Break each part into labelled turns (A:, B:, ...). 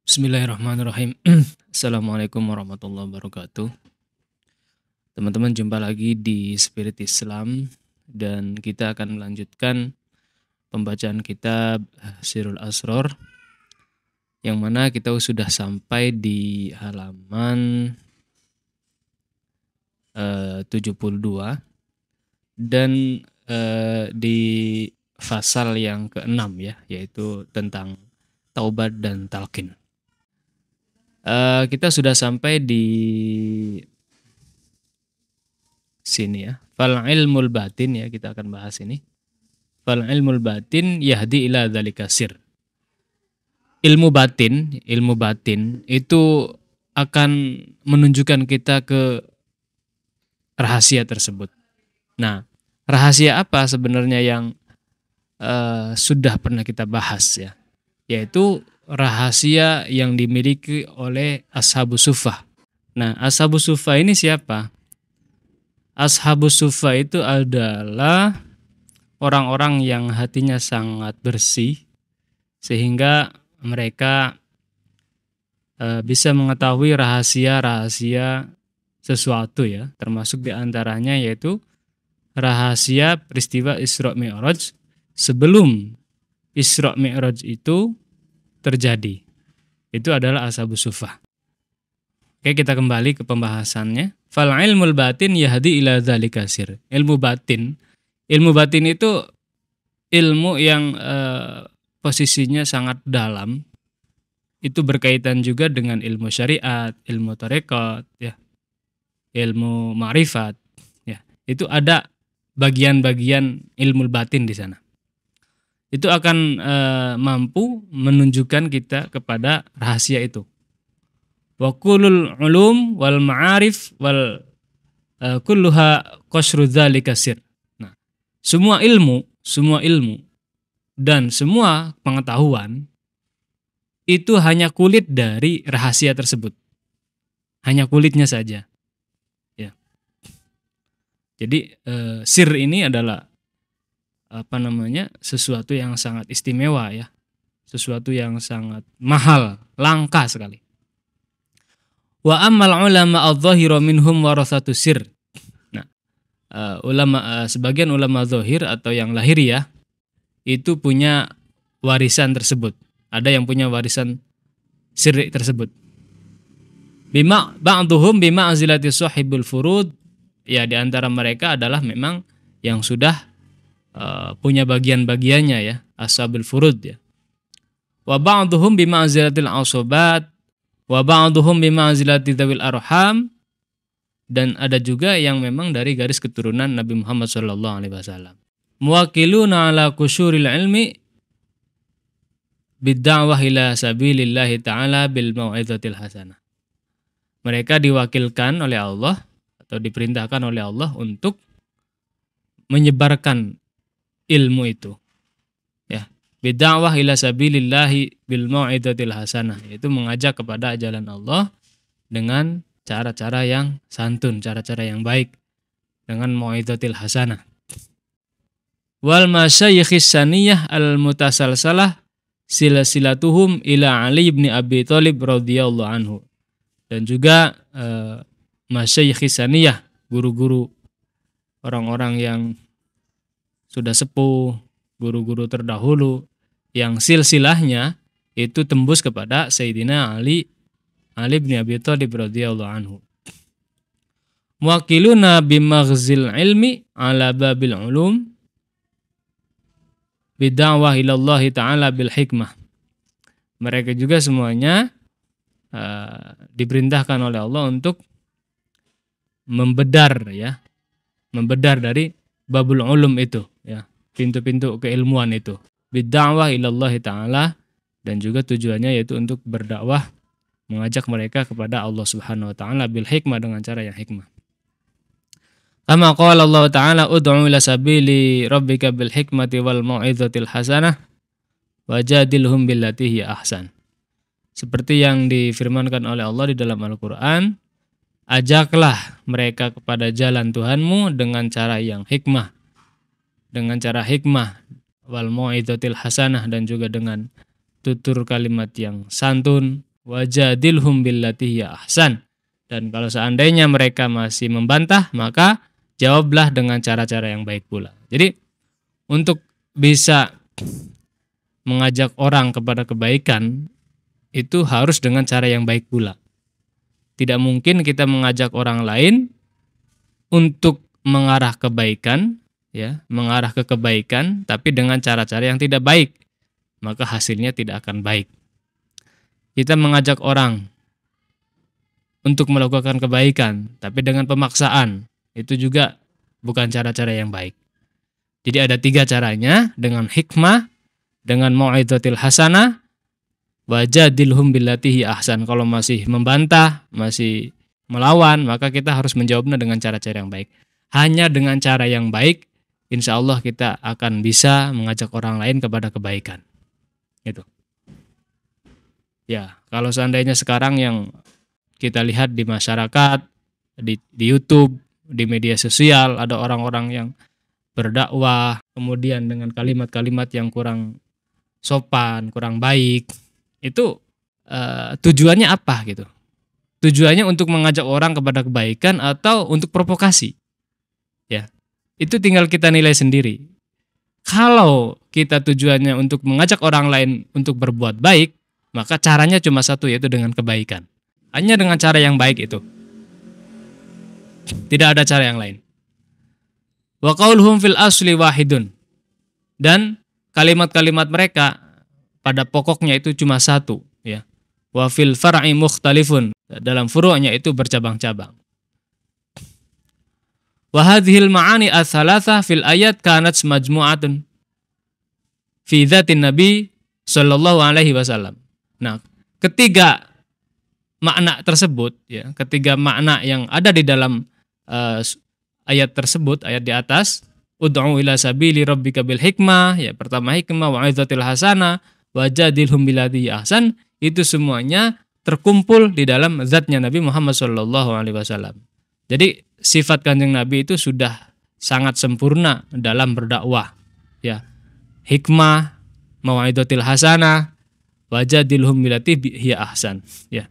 A: Bismillahirrahmanirrahim. Assalamualaikum warahmatullahi wabarakatuh. Teman-teman, jumpa lagi di Spirit Islam dan kita akan melanjutkan pembacaan kitab Sirul Asror, yang mana kita sudah sampai di halaman 72 dan di fasal yang ke-6 ya, yaitu tentang taubat dan talqin. Kita sudah sampai di sini ya. Fal ilmul batin ya, kita akan bahas ini. Fal ilmul batin yahdi ila dzalika sir. Ilmu batin itu akan menunjukkan kita ke rahasia tersebut. Nah, rahasia apa sebenarnya yang sudah pernah kita bahas ya? Yaitu rahasia yang dimiliki oleh Ashabus Suffah. Nah, Ashabus Suffah ini siapa? Ashabus Suffah itu adalah orang-orang yang hatinya sangat bersih, sehingga mereka bisa mengetahui rahasia-rahasia sesuatu ya, termasuk diantaranya yaitu rahasia peristiwa Isra Mi'raj sebelum Isra Mi'raj itu terjadi. Itu adalah Ashabus Suffah. Oke, kita kembali ke pembahasannya. Fal ilmul batin yahdi ila dzalika sir. Ilmu batin itu ilmu yang posisinya sangat dalam. Itu berkaitan juga dengan ilmu syariat, ilmu tarekat, ya, ilmu ma'rifat, ya. Itu ada bagian-bagian ilmu batin di sana. Itu akan mampu menunjukkan kita kepada rahasia itu. Wa kullul ulum wal ma'arif wal kulluha qasru dzalika sir. Nah, semua ilmu dan semua pengetahuan itu hanya kulit dari rahasia tersebut. Hanya kulitnya saja. Ya. Jadi sir ini adalah sesuatu yang sangat istimewa ya, sesuatu yang sangat mahal, langka sekali. Wa ammal ulama adh-dhahira minhum warathatu sir. Nah, sebagian ulama zahir atau yang lahiriah itu punya warisan tersebut. Ada yang punya warisan sir tersebut. Bima ba'dhum bima azilati sahibul furud, ya, di antara mereka adalah memang yang sudah punya bagian-bagiannya ya, ashabul furud ya. Wa ba'dhum bima'zilatil asobat, wa ba'dhum bima'zilati dzawil arham, dan ada juga yang memang dari garis keturunan Nabi Muhammad SAW. Muwakiluna ala kusyuril ilmi bid-da'wah ila sabilillahi ta'ala bil mau'izatil hasanah. Mereka diwakilkan oleh Allah atau diperintahkan oleh Allah untuk menyebarkan ilmu itu ya, bid'awah ila sabilillahi bil mau'izatil hasanah, yaitu mengajak kepada jalan Allah dengan cara-cara yang santun, cara-cara yang baik, dengan mau'izatil hasanah. Wal masyayikhis saniyah al mutasalsalah silsilatuhum ila Ali bin Abi Thalib radhiyallahu anhu. Dan juga masyayikhis saniyah, guru-guru, orang-orang yang sudah sepuh, guru-guru terdahulu yang silsilahnya itu tembus kepada Sayyidina Ali bin Abi Thalib radhiyallahu anhu. Muwakiluna bimaghzil ilmi ala babil ulum bid'awah ilallah ta'ala bil hikmah. Mereka juga semuanya diperintahkan oleh Allah untuk membedar dari babul ulum itu ya, pintu-pintu keilmuan itu, bid'awah ilallah ta'ala, dan juga tujuannya yaitu untuk berdakwah, mengajak mereka kepada Allah Subhanahu wa taala bil hikmah, dengan cara yang hikmah. Kama qala Allah ta'ala ud'u ila sabili rabbika bil hikmati wal mau'izatil hasanah wajadilhum billati hiya ahsan. Seperti yang difirmankan oleh Allah di dalam Al-Qur'an, ajaklah mereka kepada jalan Tuhanmu dengan cara yang hikmah, wal mau'izatil hasanah, dan juga dengan tutur kalimat yang santun, wajadilhum billati hiya ahsan. Dan kalau seandainya mereka masih membantah, maka jawablah dengan cara-cara yang baik pula. Jadi untuk bisa mengajak orang kepada kebaikan itu harus dengan cara yang baik pula. Tidak mungkin kita mengajak orang lain untuk mengarah kebaikan, ya, mengarah ke kebaikan, tapi dengan cara-cara yang tidak baik, maka hasilnya tidak akan baik. Kita mengajak orang untuk melakukan kebaikan, tapi dengan pemaksaan, itu juga bukan cara-cara yang baik. Jadi ada 3 caranya, dengan hikmah, dengan mau'izatil hasanah, wajadilhum billati hi ahsan. Kalau masih membantah, masih melawan, maka kita harus menjawabnya dengan cara-cara yang baik. Hanya dengan cara yang baik, insya Allah kita akan bisa mengajak orang lain kepada kebaikan. Gitu. Ya, kalau seandainya sekarang yang kita lihat di masyarakat, di YouTube, di media sosial, ada orang-orang yang berdakwah, kemudian dengan kalimat-kalimat yang kurang sopan, kurang baik, itu tujuannya apa gitu? Tujuannya untuk mengajak orang kepada kebaikan atau untuk provokasi? Ya, itu tinggal kita nilai sendiri. Kalau kita tujuannya untuk mengajak orang lain untuk berbuat baik, maka caranya cuma satu, yaitu dengan kebaikan. Hanya dengan cara yang baik itu. Tidak ada cara yang lain. Wa qauluhum fil asli wahidun. Dan kalimat-kalimat mereka pada pokoknya itu cuma satu, ya. Wa fil far'i mukhtalifun. Dalam furu'nya itu bercabang-cabang. Wa hadhil ma'ani ats-tsalatsah fil ayat kanat majmu'atun fi dzatin nabi sallallahu alaihi wasallam. Nah, ketiga makna tersebut, ya, ketiga makna yang ada di dalam ayat tersebut, ayat di atas, ud'u ila sabili rabbika bil hikmah, ya, pertama hikmah, wa'izatil hasanah, wajadilhum billati ahsan, itu semuanya terkumpul di dalam zatnya Nabi Muhammad sallallahu alaihi wasallam. Jadi sifat Kanjeng Nabi itu sudah sangat sempurna dalam berdakwah, ya. Hikmah, mau'izatil hasanah, wajadilhum billati hiya ahsan, ya.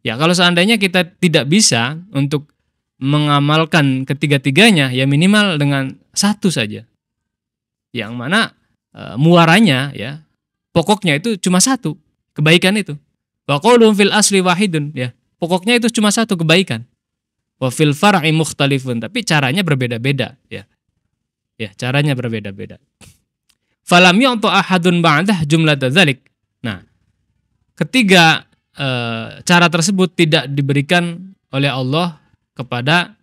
A: Ya, kalau seandainya kita tidak bisa untuk mengamalkan ketiga-tiganya, ya minimal dengan satu saja. Yang mana muaranya, ya, pokoknya itu cuma satu, kebaikan itu. Wa qauluhum fil asli wahidun, ya. Pokoknya itu cuma satu, kebaikan. Wa fil far'i mukhtalifun, tapi caranya berbeda-beda, ya. Ya, caranya berbeda-beda. Falam yu'ta ahadun ba'dah jumlata dzalik. Nah, ketiga cara tersebut tidak diberikan oleh Allah kepada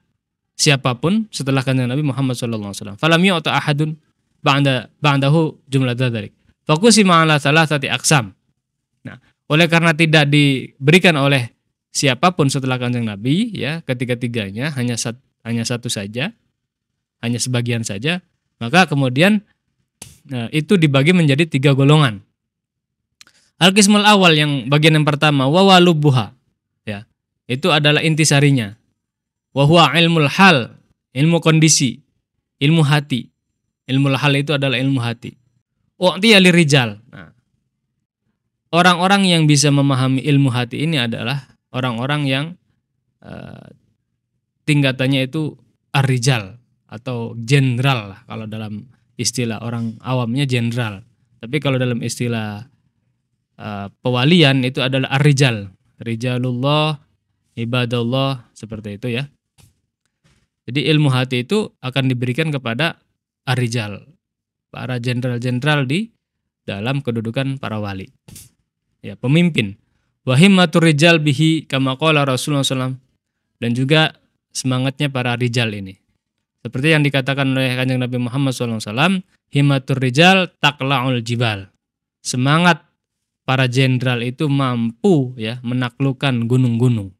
A: siapapun setelah Kanjeng Nabi Muhammad SAW. Falam yu'ta ahadun ba'dahu jumlata dzalik. Faqusima ala thalathati aqsam. Nah, oleh karena tidak diberikan oleh siapapun setelah Kanjeng Nabi, ya, ketiga-tiganya hanya satu saja, hanya sebagian saja, maka kemudian itu dibagi menjadi 3 golongan. Al-qismul awal, yang bagian yang pertama, wawalubuha, ya, itu adalah intisarinya. Wa huwa ilmul hal, ilmu kondisi, ilmu hati. Ilmul hal itu adalah ilmu hati. U'tiya lirijal. Nah, orang-orang yang bisa memahami ilmu hati ini adalah orang-orang yang tingkatannya itu ar-rijal atau jenderal lah, kalau dalam istilah orang awamnya jenderal. Tapi kalau dalam istilah pewalian itu adalah ar-rijal. Rijalullah, ibadallah, seperti itu, ya. Jadi ilmu hati itu akan diberikan kepada ar-rijal, para jenderal-jenderal di dalam kedudukan para wali, ya, pemimpin. Wa himmatur rijal bihi kama qala Rasulullah SAW, dan juga semangatnya para rijal ini, seperti yang dikatakan oleh Kanjeng Nabi Muhammad SAW, himmatur rijal taqla'ul jibal. Semangat para jenderal itu mampu, ya, menaklukkan gunung-gunung.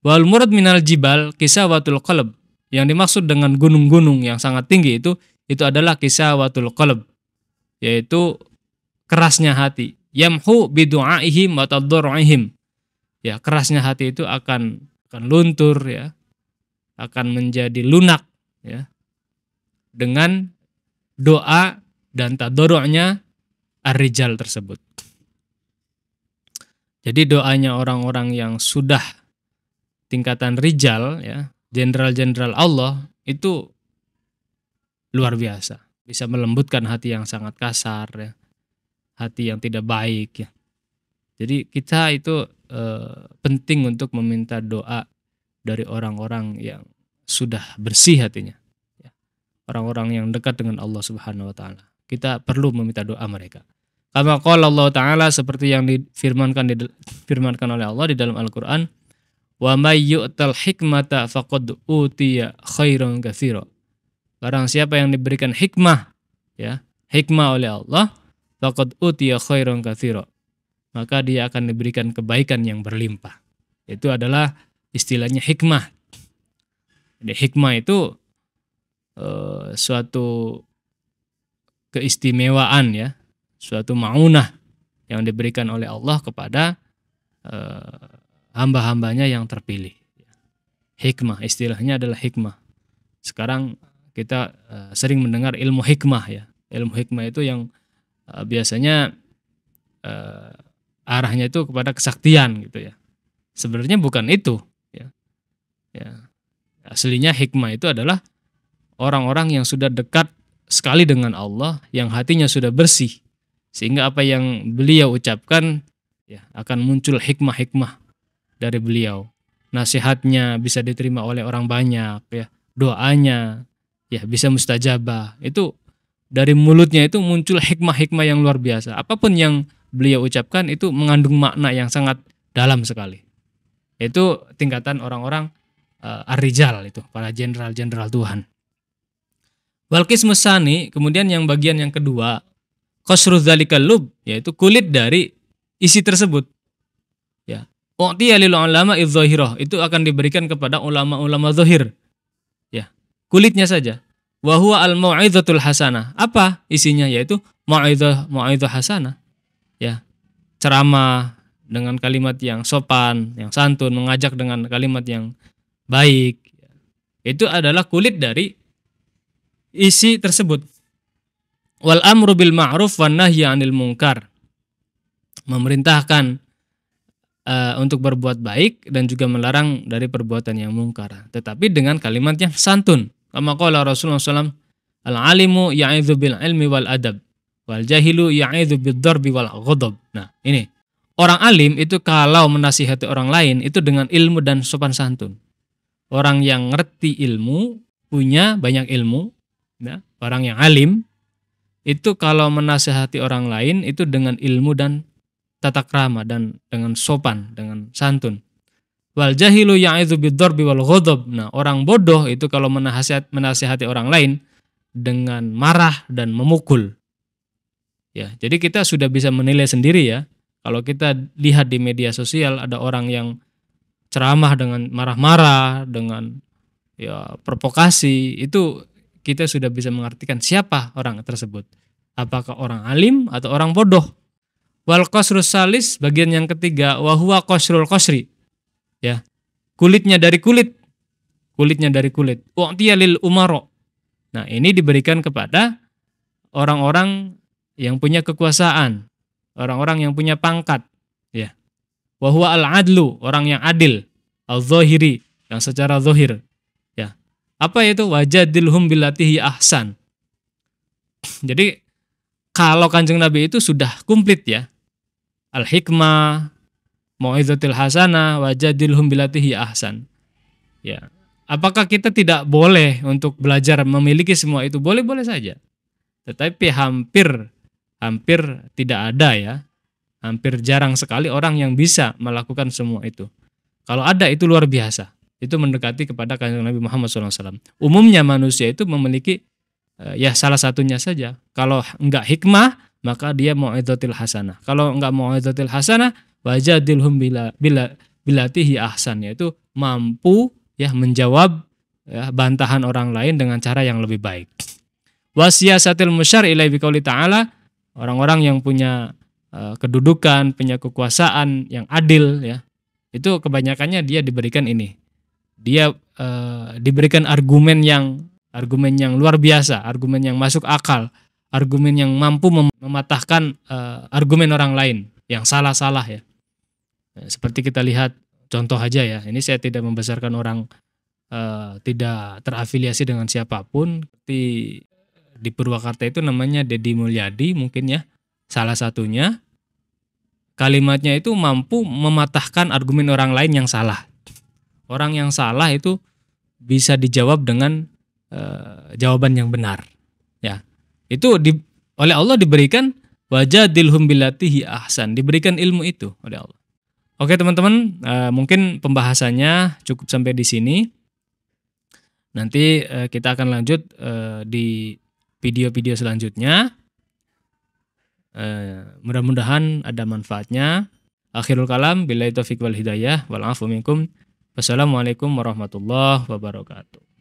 A: Wal murad minal jibal kisawatul qalb. Yang dimaksud dengan gunung-gunung yang sangat tinggi itu adalah kisawatul qalb, yaitu kerasnya hati. Yamhu bidu'aihim wa tadarru'ihim. Ya, kerasnya hati itu akan luntur, ya, akan menjadi lunak, ya, dengan doa dan tadarru'nya ar-rijal tersebut. Jadi doanya orang-orang yang sudah tingkatan rijal ya, jenderal-jenderal Allah itu luar biasa. Bisa melembutkan hati yang sangat kasar ya, hati yang tidak baik ya. Jadi kita itu penting untuk meminta doa dari orang-orang yang sudah bersih hatinya. Ya. Orang-orang yang dekat dengan Allah Subhanahu wa taala. Kita perlu meminta doa mereka. Kama qala Allah taala, seperti yang difirmankan oleh Allah di dalam Al-Qur'an, wa may yu'tal hikmata faqad utiya khairan katsira. Barang siapa yang diberikan hikmah ya, hikmah oleh Allah, faqad utiya khairan katsira, maka dia akan diberikan kebaikan yang berlimpah. Itu adalah istilahnya hikmah. Jadi hikmah itu suatu keistimewaan ya, suatu maunah yang diberikan oleh Allah kepada hamba-hambanya yang terpilih. Hikmah, istilahnya adalah hikmah. Sekarang kita sering mendengar ilmu hikmah ya. Ilmu hikmah itu yang biasanya arahnya itu kepada kesaktian gitu ya. Sebenarnya bukan itu ya. Ya. Aslinya hikmah itu adalah orang-orang yang sudah dekat sekali dengan Allah, yang hatinya sudah bersih, sehingga apa yang beliau ucapkan ya akan muncul hikmah-hikmah dari beliau. Nasihatnya bisa diterima oleh orang banyak ya, doanya ya bisa mustajabah. Itu dari mulutnya itu muncul hikmah-hikmah yang luar biasa. Apapun yang beliau ucapkan itu mengandung makna yang sangat dalam sekali. Itu tingkatan orang-orang ar-rijal, itu para jenderal-jenderal Tuhan. Wal qismus tsani, kemudian yang bagian yang kedua, qasru dzalikal lub, yaitu kulit dari isi tersebut. Ya. U'tiya lil ulama adh-dhahirah, itu akan diberikan kepada ulama-ulama zahir. Ya. Kulitnya saja. Wa huwa al-mau'izatul hasanah. Apa isinya? Yaitu mau'izah hasanah. Ya. Ceramah dengan kalimat yang sopan, yang santun, mengajak dengan kalimat yang baik. Itu adalah kulit dari isi tersebut. Wal amru bil ma'ruf wan nahyi 'anil munkar. Memerintahkan untuk berbuat baik dan juga melarang dari perbuatan yang mungkar, tetapi dengan kalimat yang santun. Kama qala Rasulullah SAW, al-alimu ya'idzu bil ilmi wal adab, wal jahilu ya'idzu bid darbi wal ghadab. Nah, ini. Orang alim itu kalau menasihati orang lain itu dengan ilmu dan sopan santun. Orang yang ngerti ilmu, punya banyak ilmu, ya, orang yang alim itu kalau menasihati orang lain itu dengan ilmu dan tata krama dan dengan sopan, dengan santun. Wal jahilu ya'idzu bid-darbi wal ghadab. Nah, orang bodoh itu kalau menasihati orang lain dengan marah dan memukul. Ya, jadi kita sudah bisa menilai sendiri ya. Kalau kita lihat di media sosial ada orang yang ceramah dengan marah-marah, dengan ya provokasi, itu kita sudah bisa mengartikan siapa orang tersebut. Apakah orang alim atau orang bodoh. Wal qasrus salis, bagian yang ketiga, wa huwa qasrul qasri. Ya. Kulitnya dari kulit. Kulitnya dari kulit. U'tiya lil umara. Nah, ini diberikan kepada orang-orang yang punya kekuasaan, orang-orang yang punya pangkat, ya. Wa huwa al-adlu, orang yang adil, al-zahiri, yang secara zahir. Ya. Apa itu? Wajadilhum billati hi ahsan. Jadi kalau Kanjeng Nabi itu sudah komplit ya. Al-hikmah, mau'izatil hasanah, wajadilhum billati hi ahsan. Ya. Apakah kita tidak boleh untuk belajar memiliki semua itu? Boleh-boleh saja. Tetapi hampir tidak ada ya. Hampir jarang sekali orang yang bisa melakukan semua itu. Kalau ada itu luar biasa. Itu mendekati kepada Kanjeng Nabi Muhammad SAW. Umumnya manusia itu memiliki ya salah satunya saja. Kalau enggak hikmah, maka dia mau'izatil hasanah. Kalau enggak mau'izatil hasanah, wajadilhum billatihi ahsan, yaitu mampu ya menjawab ya bantahan orang lain dengan cara yang lebih baik. Wasiyasatil musyar ilai biqauli ta'ala, orang-orang yang punya kedudukan, punya kekuasaan yang adil ya. Itu kebanyakannya dia diberikan ini. Dia diberikan argumen yang luar biasa, argumen yang masuk akal, argumen yang mampu mematahkan argumen orang lain yang salah-salah ya. Seperti kita lihat contoh aja ya, ini saya tidak membesarkan orang tidak terafiliasi dengan siapapun. Di Purwakarta itu namanya Deddy Mulyadi mungkin ya, salah satunya kalimatnya itu mampu mematahkan argumen orang lain yang salah. Orang yang salah itu bisa dijawab dengan jawaban yang benar. Ya, itu oleh Allah diberikan wajadilhum billatihi ahsan, diberikan ilmu itu oleh Allah. Oke teman-teman, mungkin pembahasannya cukup sampai di sini. Nanti kita akan lanjut di video-video selanjutnya. Mudah-mudahan ada manfaatnya. Akhirul kalam, billahi taufiq wal hidayah, wal afu minkum. Wassalamualaikum warahmatullahi wabarakatuh.